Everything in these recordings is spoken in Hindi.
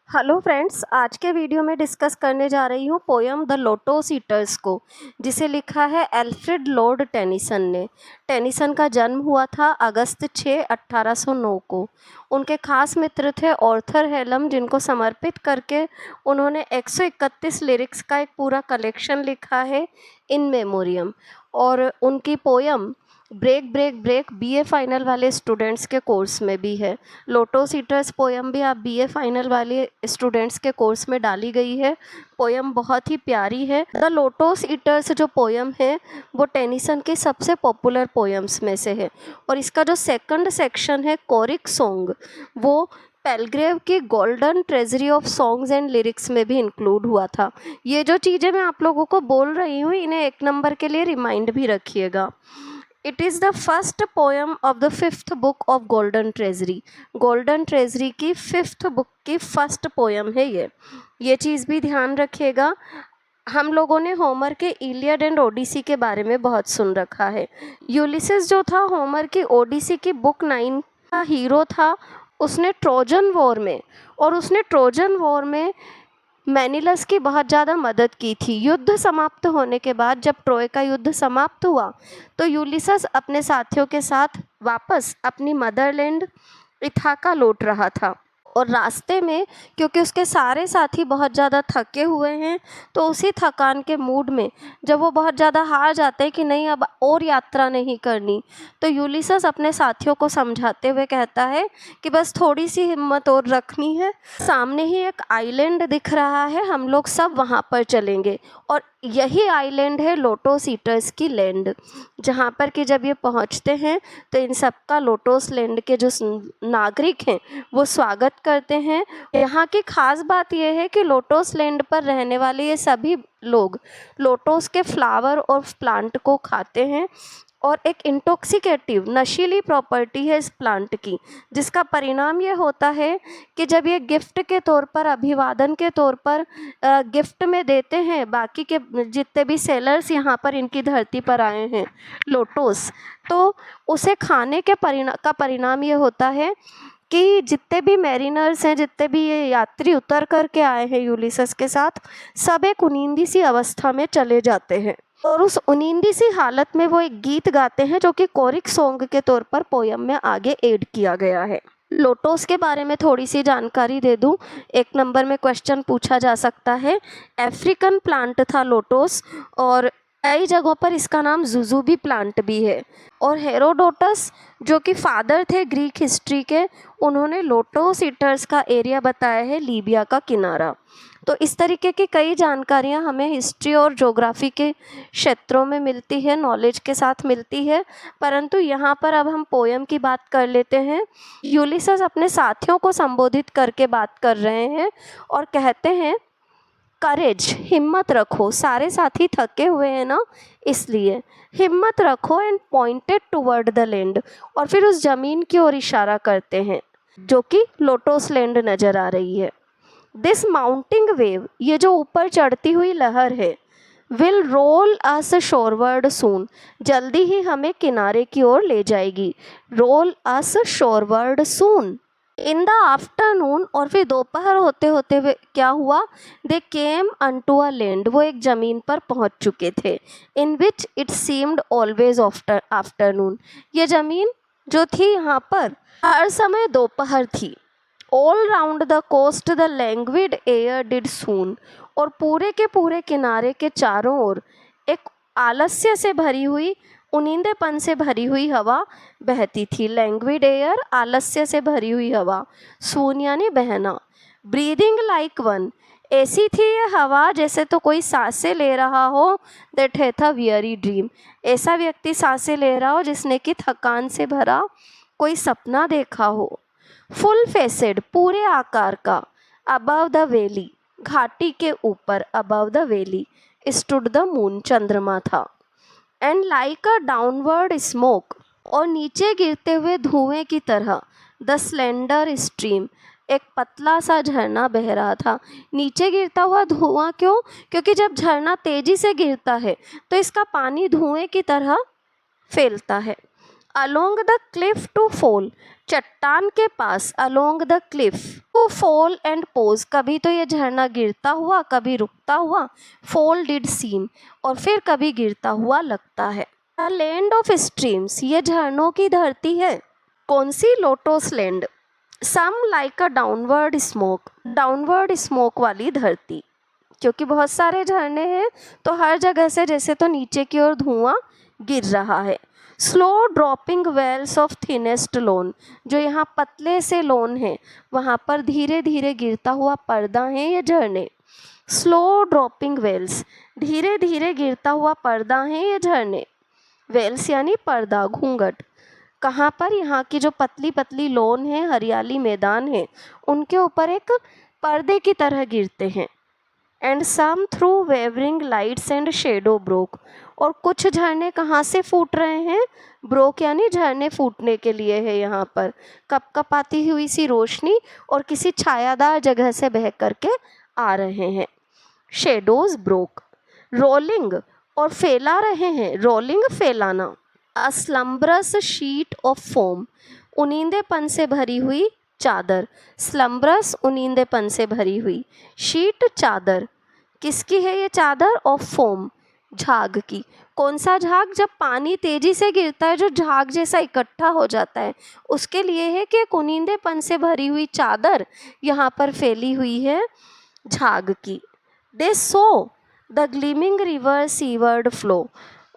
हेलो फ्रेंड्स, आज के वीडियो में डिस्कस करने जा रही हूँ पोयम द लोटस ईटर्स को, जिसे लिखा है एल्फ्रेड लॉर्ड टेनिसन ने। टेनिसन का जन्म हुआ था अगस्त 6, 1809 को। उनके खास मित्र थे ऑर्थर हेलम, जिनको समर्पित करके उन्होंने 131 लिरिक्स का एक पूरा कलेक्शन लिखा है इन मेमोरियम। और उनकी poem break break break BA final वाले स्टूडेंट्स के कोर्स में भी है। लोटस ईटर्स पोयम भी आप बीए फाइनल वाले स्टूडेंट्स के कोर्स में डाली गई है। पोयम बहुत ही प्यारी है। द लोटस ईटर्स जो पोयम है वो टेनिसन की सबसे पॉपुलर पोयम्स में से है। और इसका जो सेकंड सेक्शन है कोरिक सॉन्ग, वो पेलग्रेव की golden treasury of songs and lyrics में भी इंक्लूड हुआ था। ये जो चीज़ें मैं आप लोगों को बोल रही हूँ, इन्हें 1 नंबर के लिए रिमाइंड भी रखिएगा। It is the first poem of the 5th book of golden treasury. Golden treasury की 5th बुक की फर्स्ट पोयम है ये चीज़ भी ध्यान रखिएगा। हम लोगों ने होमर के इलियड एंड ओडिसी के बारे में बहुत सुन रखा है। यूलिसिस जो था होमर की ओडिसी की बुक 9 का हीरो था। उसने ट्रोजन वॉर में मेनिलस की बहुत ज़्यादा मदद की थी। युद्ध समाप्त होने के बाद जब ट्रोय का युद्ध समाप्त हुआ तो यूलिसस अपने साथियों के साथ वापस अपनी मदरलैंड इथाका लौट रहा था। और रास्ते में, क्योंकि उसके सारे साथी बहुत ज़्यादा थके हुए हैं, तो उसी थकान के मूड में जब वो बहुत ज़्यादा हार जाते हैं कि नहीं अब और यात्रा नहीं करनी, तो यूलिसस अपने साथियों को समझाते हुए कहता है कि बस थोड़ी सी हिम्मत और रखनी है। सामने ही एक आइलैंड दिख रहा है, हम लोग सब वहाँ पर चलेंगे। और यही आइलैंड है लोटस ईटर्स की लैंड, जहाँ पर कि जब ये पहुँचते हैं तो इन सबका लोटस लैंड के जो नागरिक हैं वो स्वागत करते हैं। यहाँ की खास बात यह है कि लोटस लैंड पर रहने वाले ये सभी लोग लोटस के फ्लावर और प्लांट को खाते हैं। और एक इंटॉक्सिकेटिव नशीली प्रॉपर्टी है इस प्लांट की, जिसका परिणाम ये होता है कि जब ये गिफ्ट के तौर पर, अभिवादन के तौर पर गिफ्ट में देते हैं बाकी के जितने भी सेलर्स यहाँ पर इनकी धरती पर आए हैं लोटस, तो उसे खाने के परिणाम ये होता है कि जितने भी मैरिनर्स हैं, जितने भी ये यात्री उतर करके आए हैं यूलिसस के साथ, सब एक उनींदी सी अवस्था में चले जाते हैं। और उस उनींदी सी हालत में वो एक गीत गाते हैं जो कि कोरिक सॉन्ग के तौर पर पोयम में आगे ऐड किया गया है। लोटस के बारे में थोड़ी सी जानकारी दे दूं, 1 नंबर में क्वेश्चन पूछा जा सकता है। अफ्रीकन प्लांट था लोटस, और कई जगहों पर इसका नाम जुजुबी प्लांट भी है। और हेरोडोटस जो कि फादर थे ग्रीक हिस्ट्री के, उन्होंने लोटस ईटर्स का एरिया बताया है लीबिया का किनारा। तो इस तरीके की कई जानकारियां हमें हिस्ट्री और ज्योग्राफी के क्षेत्रों में मिलती है, नॉलेज के साथ मिलती है। परंतु यहाँ पर अब हम पोयम की बात कर लेते हैं। यूलिसस अपने साथियों को संबोधित करके बात कर रहे हैं और कहते हैं, करेज, हिम्मत रखो। सारे साथी थके हुए हैं ना, इसलिए हिम्मत रखो। And pointed toward the land, और फिर उस जमीन की ओर इशारा करते हैं जो कि लोटस लैंड नजर आ रही है। दिस माउंटिंग वेव, ये जो ऊपर चढ़ती हुई लहर है, विल रोल अस शोरवर्ड सून, जल्दी ही हमें किनारे की ओर ले जाएगी। Roll us shoreward soon. In the afternoon, और फिर दोपहर होते होते हुए क्या हुआ, दे केम अनटू अ लैंड, वो एक ज़मीन पर पहुंच चुके थे। In which it seemed always afternoon, ये ज़मीन जो थी यहाँ पर हर समय दोपहर थी। All round the coast the languid air did swoon, और पूरे के पूरे किनारे के चारों ओर एक आलस्य से भरी हुई, उनींदेपन से भरी हुई हवा बहती थी। लैंग्विड एयर, आलस्य से भरी हुई हवा, सून यानी बहना। ब्रीदिंग लाइक वन, ऐसी थी ये हवा जैसे तो कोई सांसें ले रहा हो। दैट है था वियरी ड्रीम, ऐसा व्यक्ति सांसें ले रहा हो जिसने कि थकान से भरा कोई सपना देखा हो। फुल फेसेड, पूरे आकार का। अबव द वैली, घाटी के ऊपर, above the valley stood the moon, चंद्रमा था। And like a downward smoke, और नीचे गिरते हुए धुएं की तरह। द स्लेंडर स्ट्रीम, एक पतला सा झरना बह रहा था। नीचे गिरता हुआ धुआं क्यों? क्योंकि जब झरना तेजी से गिरता है तो इसका पानी धुएं की तरह फैलता है। Along the cliff to fall, चट्टान के पास, along the cliff to fall and pause, कभी तो ये झरना गिरता हुआ कभी रुकता हुआ, फॉल डिड सीम, और फिर कभी गिरता हुआ लगता है। द लैंड ऑफ स्ट्रीम्स, ये झरनों की धरती है। कौन सी? Lotus land. Some like a downward smoke, downward smoke वाली धरती, क्योंकि बहुत सारे झरने हैं तो हर जगह से जैसे तो नीचे की ओर धुआं गिर रहा है। Slow dropping veils of thinnest lawn, जो यहाँ पतले से लोन है वहाँ पर धीरे धीरे गिरता हुआ पर्दा है ये झरने। स्लो ड्रॉपिंग वेल्स, धीरे धीरे गिरता हुआ पर्दा है ये झरने। वेल्स यानी पर्दा, घूंघट। कहाँ पर? यहाँ की जो पतली पतली लोन है, हरियाली मैदान है, उनके ऊपर एक पर्दे की तरह गिरते हैं। And some through wavering lights and shadow broke, और कुछ झरने कहाँ से फूट रहे हैं? ब्रोक यानी झरने फूटने के लिए है यहाँ पर, कपकपाती हुई सी रोशनी और किसी छायादार जगह से बह करके आ रहे हैं। Shadows broke. रोलिंग, और फैला रहे हैं, रोलिंग फैलाना। अ स्लम्बरस शीट ऑफ फोम, उनींदेपन से भरी हुई चादर। स्लम्बरस, उनींदेपन से भरी हुई। शीट, चादर। किसकी है ये चादर? ऑफ फोम, झाग की। कौन सा झाग? जब पानी तेजी से गिरता है जो झाग जैसा इकट्ठा हो जाता है, उसके लिए है कि एक उनींदेपन से भरी हुई चादर यहाँ पर फैली हुई है झाग की। They saw the gleaming river seaward flow,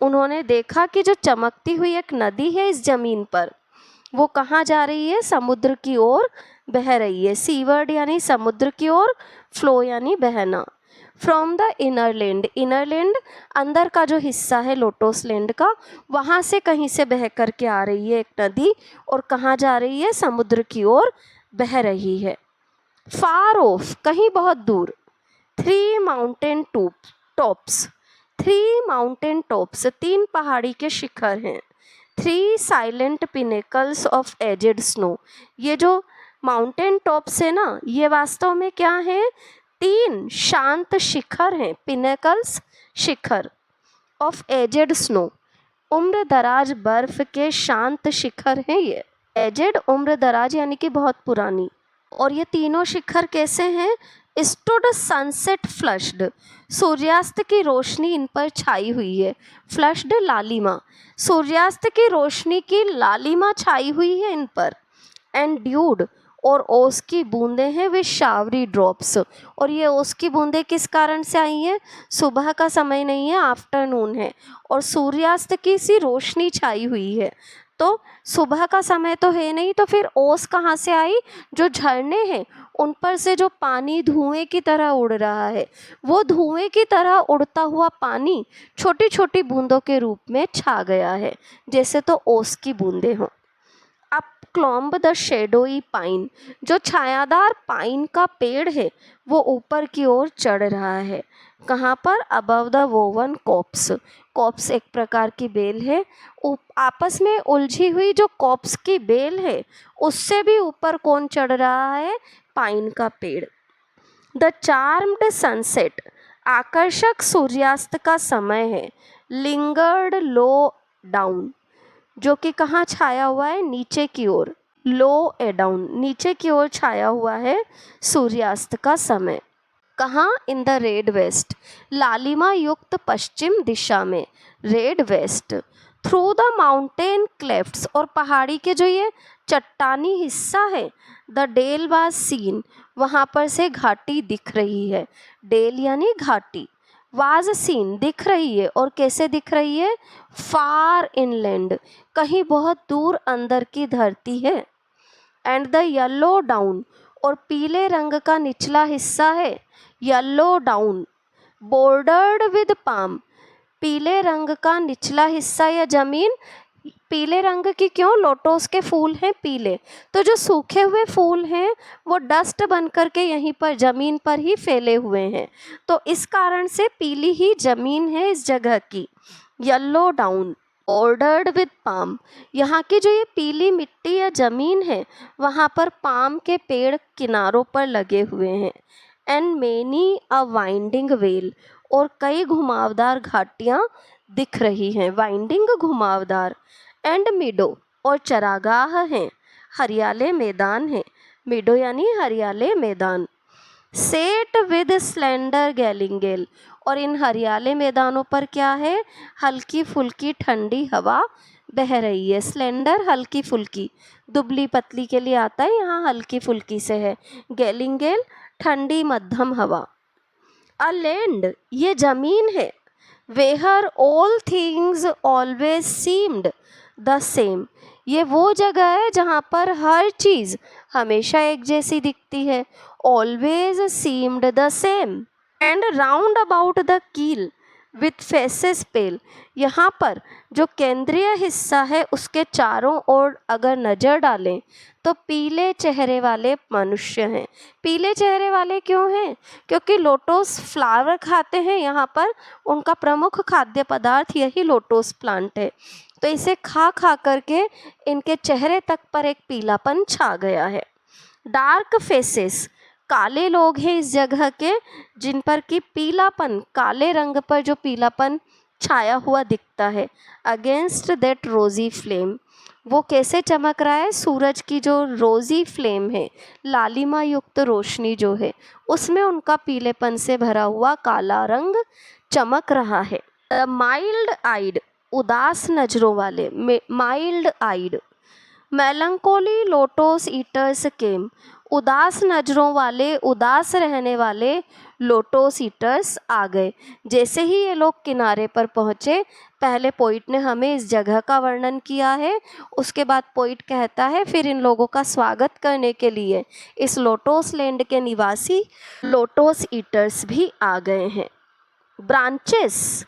उन्होंने देखा कि जो चमकती हुई एक नदी है इस जमीन पर, वो कहाँ जा रही है? समुद्र की ओर बह रही है। सीवर्ड यानी समुद्र की ओर, फ्लो यानी बहना। From the inner land, inner land अंदर का जो हिस्सा है लोटस लैंड का, वहाँ से कहीं से बह करके आ रही है एक नदी, और कहाँ जा रही है? समुद्र की ओर बह रही है। फार ऑफ, कहीं बहुत दूर। Three mountain tops, three mountain tops, तीन पहाड़ी के शिखर हैं। Three silent pinnacles of aged snow, ये जो माउंटेन टॉप्स है ना, ये वास्तव में क्या है? तीन शांत शिखर हैं, पिनेकल्स, शिखर। ऑफ एजेड स्नो, उम्र दराज बर्फ के शांत शिखर हैं ये। एजेड, उम्र दराज यानी कि बहुत पुरानी। और ये तीनों शिखर कैसे हैं? स्टूड सनसेट फ्लश्ड, सूर्यास्त की रोशनी इन पर छाई हुई है। फ्लश्ड, लालिमा, सूर्यास्त की रोशनी की लालिमा छाई हुई है इन पर। एंड ड्यूड, और ओस की बूंदें हैं वे शावरी ड्रॉप्स, और ये ओस की बूंदें किस कारण से आई हैं? सुबह का समय नहीं है, आफ्टरनून है, और सूर्यास्त की सी रोशनी छाई हुई है, तो सुबह का समय तो है नहीं, तो फिर ओस कहाँ से आई? जो झरने हैं उन पर से जो पानी धुएं की तरह उड़ रहा है, वो धुएं की तरह उड़ता हुआ पानी छोटी छोटी बूंदों के रूप में छा गया है, जैसे तो ओस की बूंदें हों। अप क्लॉम्ब द शेडोई पाइन, जो छायादार पाइन का पेड़ है वो ऊपर की ओर चढ़ रहा है। कहाँ पर? Above the woven copse, copse एक प्रकार की बेल है, आपस में उलझी हुई जो कॉप्स की बेल है उससे भी ऊपर कौन चढ़ रहा है? पाइन का पेड़। द चार्म्ड सनसेट, आकर्षक सूर्यास्त का समय है। लिंगर्ड लो डाउन, जो कि कहाँ छाया हुआ है? नीचे की ओर। लो ए डाउन, नीचे की ओर छाया हुआ है सूर्यास्त का समय। कहाँ? इन द रेड वेस्ट, लालिमा युक्त पश्चिम दिशा में, red west. Through the mountain clefts, और पहाड़ी के जो ये चट्टानी हिस्सा है, द डेल वाज सीन, वहाँ पर से घाटी दिख रही है। डेल यानी घाटी, वाज सीन दिख रही है, और कैसे दिख रही है? फार इनलैंड, कहीं बहुत दूर अंदर की धरती है। एंड द येलो डाउन, और पीले रंग का निचला हिस्सा है, yellow down. Bordered with palm, पीले रंग का निचला हिस्सा या जमीन पीले रंग की क्यों? लोटस के फूल हैं पीले, तो जो सूखे हुए फूल हैं वो डस्ट बन करके यहीं पर ज़मीन पर ही फैले हुए हैं, तो इस कारण से पीली ही ज़मीन है इस जगह की। Yellow down, ordered with palm, यहाँ की जो ये पीली मिट्टी या ज़मीन है वहाँ पर पाम के पेड़ किनारों पर लगे हुए हैं। And many a winding well, और कई घुमावदार घाटियाँ दिख रही हैं, वाइंडिंग घुमावदार। एंड मीडो, और चरागाह हैं, हरियाले मैदान हैं। मीडो यानी हरियाले मैदान। सेट विद स्लेंडर गैलिंगेल, और इन हरियाले मैदानों पर क्या है, हल्की फुल्की ठंडी हवा बह रही है। स्लेंडर हल्की फुल्की, दुबली पतली के लिए आता है, यहाँ हल्की फुल्की से है। गैलिंगेल ठंडी मध्यम हवा। अ लैंड ये जमीन है। वेहर all things always seemed the same, ये वो जगह है जहाँ पर हर चीज़ हमेशा एक जैसी दिखती है। Always seemed the same. And round about the कील विथ फेसेस पेल, यहाँ पर जो केंद्रीय हिस्सा है उसके चारों ओर अगर नज़र डालें तो पीले चेहरे वाले मनुष्य हैं। पीले चेहरे वाले क्यों हैं? क्योंकि लोटस फ्लावर खाते हैं यहाँ पर, उनका प्रमुख खाद्य पदार्थ यही लोटस प्लांट है। तो इसे खा खा करके इनके चेहरे तक पर एक पीलापन छा गया है। डार्क फेसेस, काले लोग हैं इस जगह के, जिन पर कि पीलापन, काले रंग पर जो पीलापन छाया हुआ दिखता है। अगेंस्ट दैट रोजी फ्लेम, वो कैसे चमक रहा है? सूरज की जो रोजी फ्लेम है, लालिमा युक्त रोशनी जो है, उसमें उनका पीलेपन से भरा हुआ काला रंग चमक रहा है। माइल्ड आइड, उदास नजरों वाले, माइल्ड आइड। मेलंकोली लोटस ईटर्स केम, उदास नज़रों वाले, उदास रहने वाले लोटस ईटर्स आ गए। जैसे ही ये लोग किनारे पर पहुँचे, पहले पोइट ने हमें इस जगह का वर्णन किया है, उसके बाद पोइट कहता है फिर इन लोगों का स्वागत करने के लिए इस लोटस लैंड के निवासी लोटस ईटर्स भी आ गए हैं। ब्रांचेस,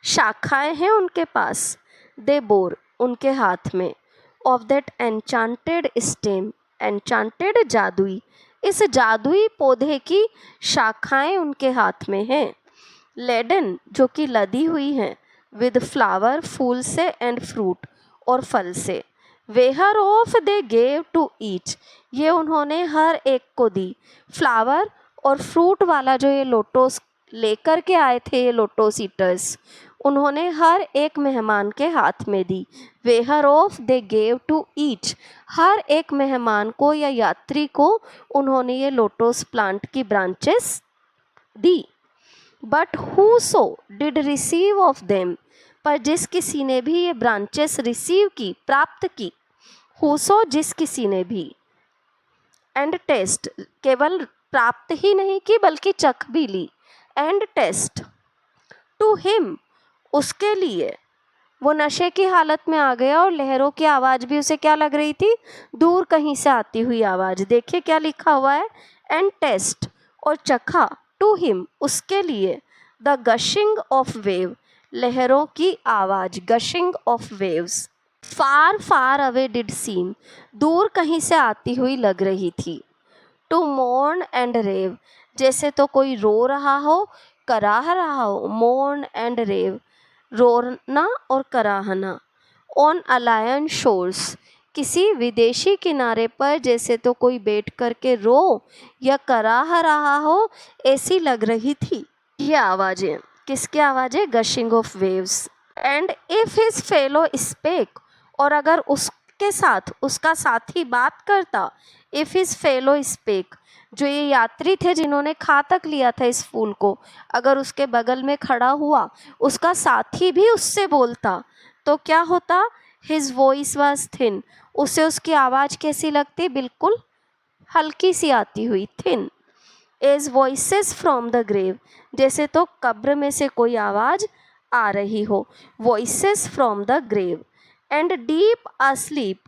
शाखाएं हैं उनके पास। दे बोर, उनके हाथ में। Of that enchanted stem, enchanted जादुई, इस जादुई पौधे की शाखाएं उनके हाथ में हैं। लेडन, जो कि लदी हुई हैं, विद फ्लावर, फूल से, एंड फ्रूट, और फल से। Whereof they gave to each, ये उन्होंने हर एक को दी। फ्लावर और फ्रूट वाला जो ये लोटस लेकर के आए थे ये लोटस ईटर्स, उन्होंने हर एक मेहमान के हाथ में दी। Whereof they gave to each, हर एक मेहमान को या यात्री को उन्होंने ये लोटस प्लांट की ब्रांचेस दी। But whoso did receive of them, पर जिस किसी ने भी ये ब्रांचेस रिसीव की, प्राप्त की, हु सो जिस किसी ने भी, एंड टेस्ट, केवल प्राप्त ही नहीं की बल्कि चख भी ली, एंड टेस्ट, टू हिम, उसके लिए। वो नशे की हालत में आ गया और लहरों की आवाज़ भी उसे क्या लग रही थी? दूर कहीं से आती हुई आवाज़। देखिए क्या लिखा हुआ है, एंड टेस्ट, और चखा, टू हिम, उसके लिए, द गशिंग ऑफ वेव, लहरों की आवाज़, gushing of waves. Far far away did seem, दूर कहीं से आती हुई लग रही थी। टू मोर्न एंड रेव, जैसे तो कोई रो रहा हो, कराह रहा हो। मोर्न एंड रेव, रोना और कराहना। ऑन अलायन शोर्स, किसी विदेशी किनारे पर जैसे तो कोई बैठ कर के रो या कराह रहा हो, ऐसी लग रही थी ये आवाज़ें। किसकी आवाज़ें? Gushing of waves. And if his fellow spake, और अगर उसके साथ उसका साथी बात करता, इफ हिज फेलो स्पेक, जो ये यात्री थे जिन्होंने खा तक लिया था इस फूल को, अगर उसके बगल में खड़ा हुआ उसका साथी भी उससे बोलता तो क्या होता? हिज वॉइस वाज थिन, उसे उसकी आवाज़ कैसी लगती? बिल्कुल हल्की सी आती हुई, thin. As voices from the grave, जैसे तो कब्र में से कोई आवाज़ आ रही हो। Voices from the grave. And deep asleep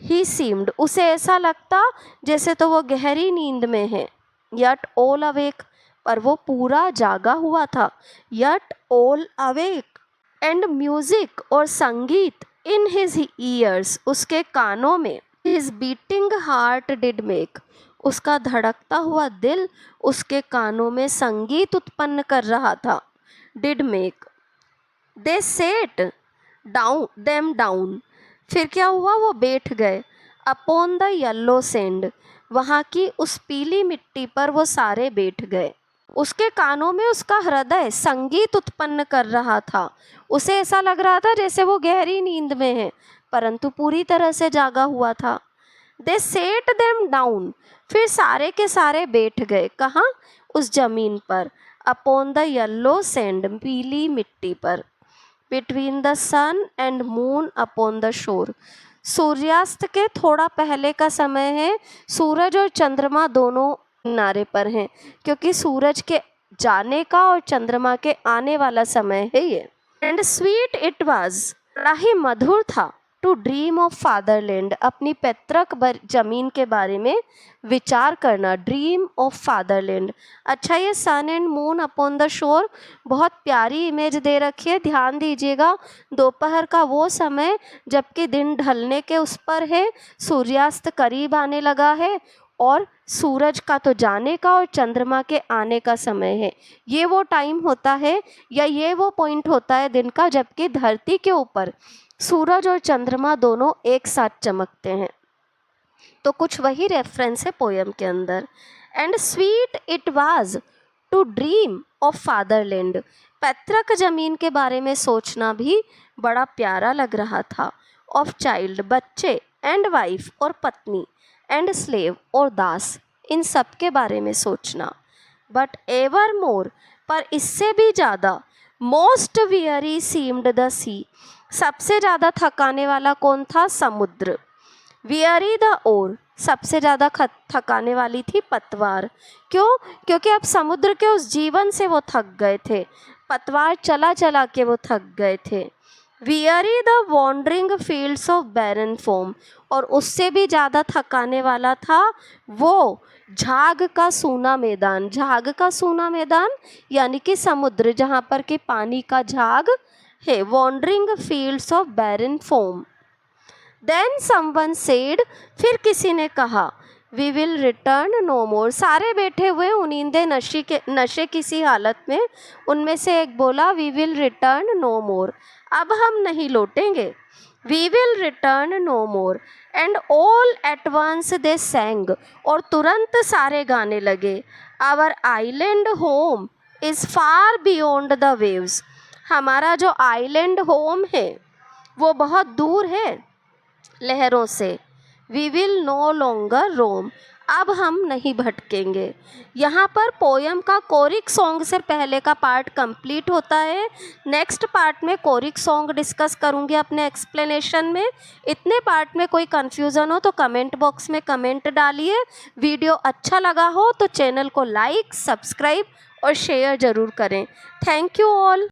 he seemed, उसे ऐसा लगता जैसे तो वो गहरी नींद में है। यट ऑल अवेक, पर वो पूरा जागा हुआ था। Yet all awake. And music, और संगीत, इन हिज ईयर्स, उसके कानों में। His beating heart did make, उसका धड़कता हुआ दिल उसके कानों में संगीत उत्पन्न कर रहा था। Did make. They set down them down, फिर क्या हुआ? वो बैठ गए। अपॉन द येलो सैंड, वहाँ की उस पीली मिट्टी पर वो सारे बैठ गए। उसके कानों में उसका हृदय संगीत उत्पन्न कर रहा था। उसे ऐसा लग रहा था जैसे वो गहरी नींद में है, परंतु पूरी तरह से जागा हुआ था। दे सेट देम डाउन, फिर सारे के सारे बैठ गए। कहाँ? उस जमीन पर। अपॉन द येलो सैंड, पीली मिट्टी पर। Between the sun and moon upon the shore, सूर्यास्त के थोड़ा पहले का समय है। सूरज और चंद्रमा दोनों किनारे पर हैं, क्योंकि सूरज के जाने का और चंद्रमा के आने वाला समय है ये। एंड स्वीट इट वाज, बड़ा ही मधुर था। टू ड्रीम ऑफ फादरलैंड, अपनी पैतृक जमीन के बारे में विचार करना। Dream of fatherland. अच्छा, ये sun and moon upon the shore बहुत प्यारी इमेज दे रखी है, ध्यान दीजिएगा। दोपहर का वो समय जबकि दिन ढलने के उस पर है, सूर्यास्त करीब आने लगा है, और सूरज का तो जाने का और चंद्रमा के आने का समय है। ये वो टाइम होता है या ये वो पॉइंट होता है दिन का जबकि धरती के ऊपर सूरज और चंद्रमा दोनों एक साथ चमकते हैं। तो कुछ वही रेफरेंस है पोयम के अंदर। And sweet it was to dream of fatherland, पैतृक जमीन के बारे में सोचना भी बड़ा प्यारा लग रहा था। ऑफ चाइल्ड, बच्चे, एंड वाइफ और पत्नी, एंड स्लेव और दास, इन सब के बारे में सोचना। बट एवर मोर, पर इससे भी ज़्यादा, मोस्ट वियरी सीम्ड द सी, सबसे ज़्यादा थकाने वाला कौन था? समुद्र। वियरी द ओर, सबसे ज़्यादा थकाने वाली थी पतवार। क्यों? क्योंकि अब समुद्र के उस जीवन से वो थक गए थे, पतवार चला चला के वो थक गए थे। Weary the wandering fields of barren foam, और उससे भी ज़्यादा थकाने वाला था वो झाग का सूना मैदान। झाग का सूना मैदान यानी कि समुद्र जहाँ पर कि पानी का झाग है। Wandering fields of barren foam. Then someone said, फिर किसी ने कहा, we will return no more. सारे बैठे हुए उनींदे नशे किसी हालत में, उनमें से एक बोला, we will return no more, अब हम नहीं लौटेंगे। We will return no more. And all at once they sang, और तुरंत सारे गाने लगे। Our island home is far beyond the waves, हमारा जो आइलैंड होम है वो बहुत दूर है लहरों से। वी विल नो लॉन्गर रोम, अब हम नहीं भटकेंगे। यहाँ पर पोयम का कोरिक सॉन्ग से पहले का पार्ट कंप्लीट होता है। नेक्स्ट पार्ट में कोरिक सॉन्ग डिस्कस करूँगी अपने एक्सप्लेनेशन में। इतने पार्ट में कोई कन्फ्यूज़न हो तो कमेंट बॉक्स में कमेंट डालिए। वीडियो अच्छा लगा हो तो चैनल को लाइक, सब्सक्राइब और शेयर ज़रूर करें। Thank you all.